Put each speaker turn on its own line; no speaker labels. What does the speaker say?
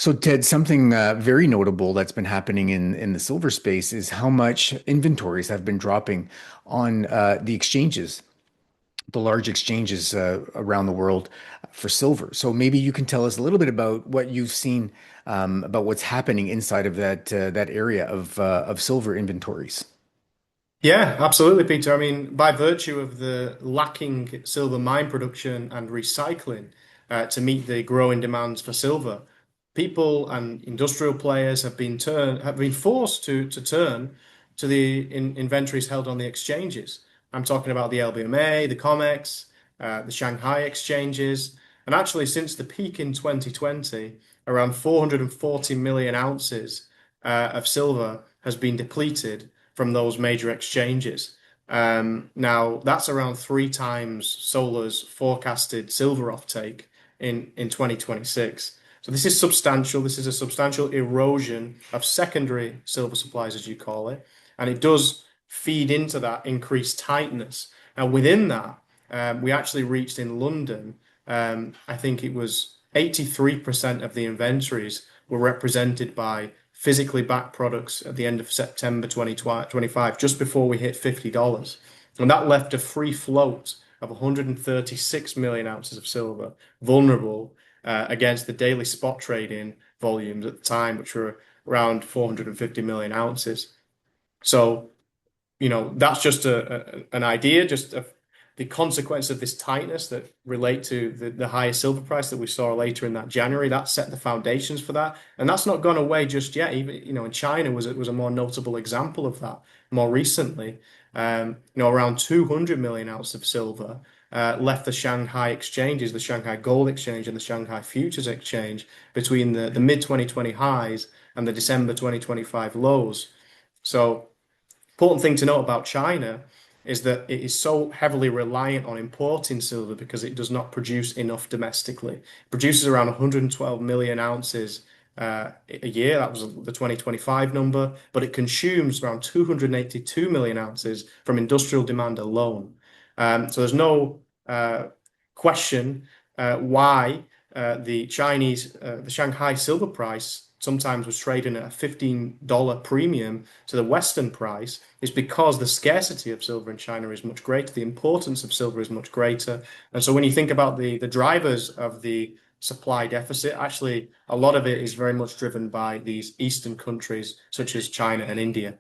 So, Ted, something very notable that's been happening in the silver space is how much inventories have been dropping on the exchanges, the large exchanges around the world for silver. So, maybe you can tell us a little bit about what you've seen about what's happening inside of that area of silver inventories.
Yeah, absolutely, Peter. I mean, by virtue of the lacking silver mine production and recycling to meet the growing demands for silver, people and industrial players have been forced to turn to the inventories held on the exchanges. I'm talking about the LBMA, the COMEX, the Shanghai exchanges, and actually since the peak in 2020, around 440 million ounces of silver has been depleted from those major exchanges. Now, that's around three times Solar's forecasted silver offtake in 2026. So this is substantial. This is a substantial erosion of secondary silver supplies, as you call it, and it does feed into that increased tightness. Now, within that, we actually reached in London, I think it was 83% of the inventories were represented by physically backed products at the end of September 2025, just before we hit $50. And that left a free float of 136 million ounces of silver vulnerable against the daily spot trading volumes at the time, which were around 450 million ounces. So, that's just an idea, the consequence of this tightness that relate to the higher silver price that we saw later in that January. That set the foundations for that, and that's not gone away just yet. Even in China was a more notable example of that more recently. Around 200 million ounces of silver left the Shanghai exchanges, the Shanghai Gold Exchange and the Shanghai Futures Exchange between the mid 2020 highs and the December 2025 lows. So important thing to note about China is that it is so heavily reliant on importing silver because it does not produce enough domestically. It produces around 112 million ounces a year. That was the 2025 number, but it consumes around 282 million ounces from industrial demand alone. So there's no question why the Shanghai silver price sometimes was trading at a $15 premium to the Western price is because the scarcity of silver in China is much greater. The importance of silver is much greater. And so when you think about the drivers of the supply deficit, actually a lot of it is very much driven by these Eastern countries such as China and India.